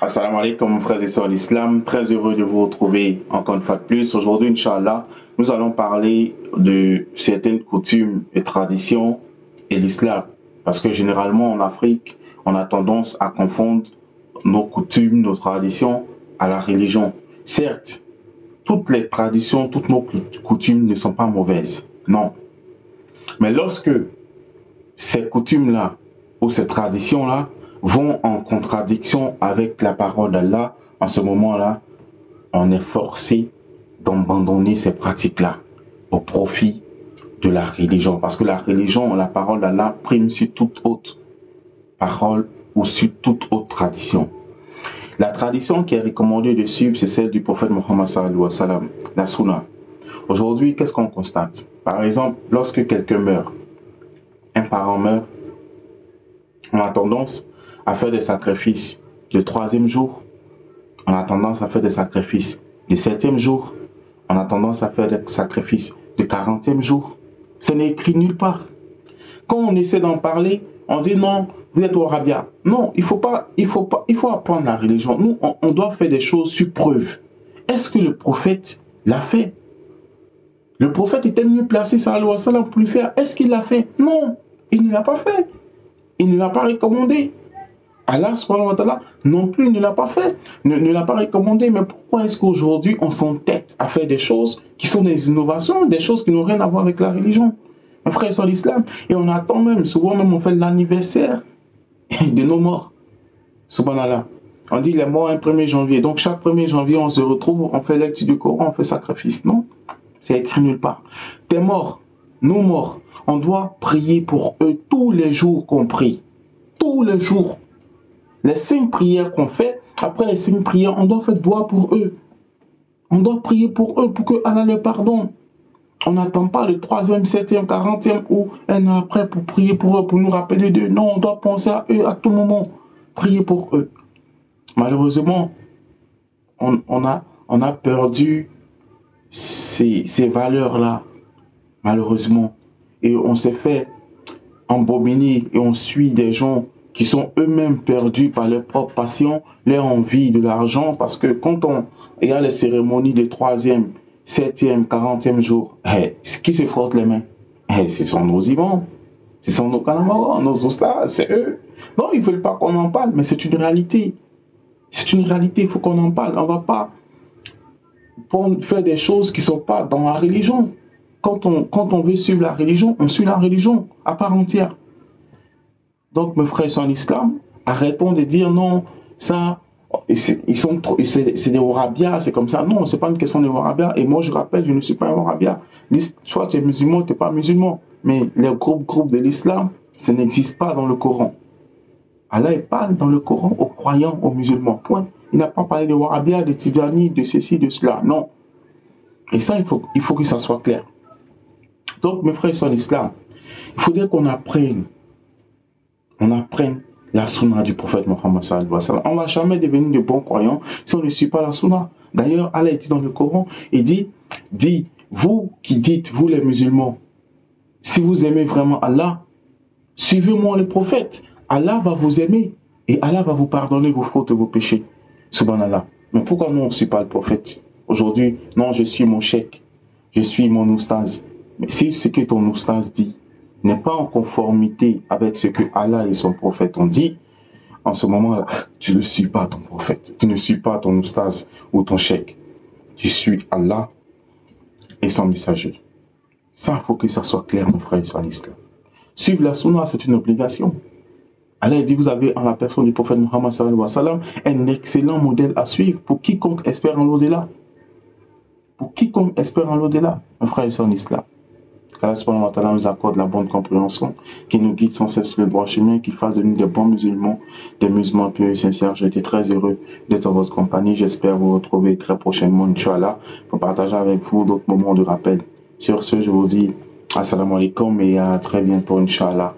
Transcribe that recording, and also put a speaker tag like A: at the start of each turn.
A: Assalamu alaikum, frères et sœurs d'Islam. Très heureux de vous retrouver encore une fois de plus. Aujourd'hui, Inch'Allah, nous allons parler de certaines coutumes et traditions et l'islam. Parce que généralement, en Afrique, on a tendance à confondre nos coutumes, nos traditions à la religion. Certes, toutes les traditions, toutes nos coutumes ne sont pas mauvaises. Non. Mais lorsque ces coutumes-là ou ces traditions-là vont en contradiction avec la parole d'Allah, en ce moment-là, on est forcé d'abandonner ces pratiques-là au profit de la religion. Parce que la religion, la parole d'Allah prime sur toute autre parole ou sur toute autre tradition. La tradition qui est recommandée de suivre, c'est celle du prophète Mohammed sallallahu alayhi wa sallam, la sunna. Aujourd'hui, qu'est-ce qu'on constate? Par exemple, lorsque quelqu'un meurt, un parent meurt, on a tendance à faire des sacrifices le 3e jour, on a tendance à faire des sacrifices le 7e jour, on a tendance à faire des sacrifices le 40e jour. Ce n'est écrit nulle part. Quand on essaie d'en parler, on dit non, vous êtes Wahhabia. Non, il faut apprendre la religion. Nous, on doit faire des choses sur preuve. Est-ce que le prophète l'a fait? Le prophète était mieux placé, sallallahu alayhi wa sallam, pour le faire. Est-ce qu'il l'a fait? Non, il ne l'a pas fait. Il ne l'a pas recommandé. Allah subhanahu wa ta'ala non plus ne l'a pas fait, ne l'a pas recommandé. Mais pourquoi est-ce qu'aujourd'hui on s'entête à faire des choses qui sont des innovations, des choses qui n'ont rien à voir avec la religion? Mes frères, c'est l'islam. Et on attend même, souvent même on fait l'anniversaire de nos morts. Subhanallah. On dit les morts un 1er janvier. Donc chaque 1er janvier on se retrouve, on fait lecture du Coran, on fait sacrifice. Non, c'est écrit nulle part. T'es mort, nous morts. On doit prier pour eux tous les jours qu'on prie. Tous les jours. Les 5 prières qu'on fait, après les 5 prières, on doit faire doigt pour eux. On doit prier pour eux, pour que Allah leur pardonne. On n'attend pas le 3e, 7e, 40e ou un an après pour prier pour eux, pour nous rappeler d'eux. Non, on doit penser à eux à tout moment. Prier pour eux. Malheureusement, on a perdu ces valeurs-là. Malheureusement. Et on s'est fait embobiner et on suit des gens qui sont eux-mêmes perdus par leur propre passion, leur envie de l'argent, parce que quand il y a les cérémonies de 3e, 7e, 40e jour, qui se frottent les mains? Ce sont nos imams, ce sont nos kanamaras, nos ustaz, c'est eux. Non, ils ne veulent pas qu'on en parle, mais c'est une réalité. C'est une réalité, il faut qu'on en parle. On ne va pas faire des choses qui ne sont pas dans la religion. Quand on veut suivre la religion, on suit la religion à part entière. Donc, mes frères sont en islam, arrêtons de dire non, ça, c'est des Wahhabias, c'est comme ça. Non, ce n'est pas une question de Wahhabias. Et moi, je rappelle, je ne suis pas un Wahhabia. Soit tu es musulman, tu n'es pas musulman. Mais les groupes de l'islam, ça n'existe pas dans le Coran. Allah il parle dans le Coran aux croyants, aux musulmans. Point. Il n'a pas parlé de Wahhabias, de Tidjani, de ceci, de cela. Non. Et ça, il faut que ça soit clair. Donc, mes frères sont en islam, il faudrait qu'on apprenne. On apprenne la sunna du prophète Mohammed sallallahu alayhi wa sallam. On ne va jamais devenir de bons croyants si on ne suit pas la sunna. D'ailleurs, Allah dit dans le Coran, il dit, vous qui dites, vous les musulmans, si vous aimez vraiment Allah, suivez-moi le prophète. Allah va vous aimer et Allah va vous pardonner vos fautes et vos péchés. Subhanallah. Mais pourquoi nous on ne suit pas le prophète? Aujourd'hui, non, je suis mon cheikh, je suis mon oustaz. Mais si ce que ton oustaz dit n'est pas en conformité avec ce que Allah et son prophète ont dit, en ce moment-là, tu ne suis pas ton prophète, tu ne suis pas ton oustaz ou ton cheikh. Tu suis Allah et son messager. Ça, il faut que ça soit clair, mon frère, sur l'islam. Suivre la sunna, c'est une obligation. Allah dit, vous avez en la personne du prophète Muhammad sallallahu alayhi wa sallam un excellent modèle à suivre pour quiconque espère en l'au-delà. Pour quiconque espère en l'au-delà, mon frère, c'est en islam. Qu'Allah subhanahu wa ta'ala nous accorde la bonne compréhension, qui nous guide sans cesse le droit chemin, qui fasse de nous des bons musulmans, des musulmans pieux et sincères. J'ai été très heureux d'être en votre compagnie. J'espère vous retrouver très prochainement, Inch'Allah, pour partager avec vous d'autres moments de rappel. Sur ce, je vous dis assalamu alaikum et à très bientôt, Inch'Allah.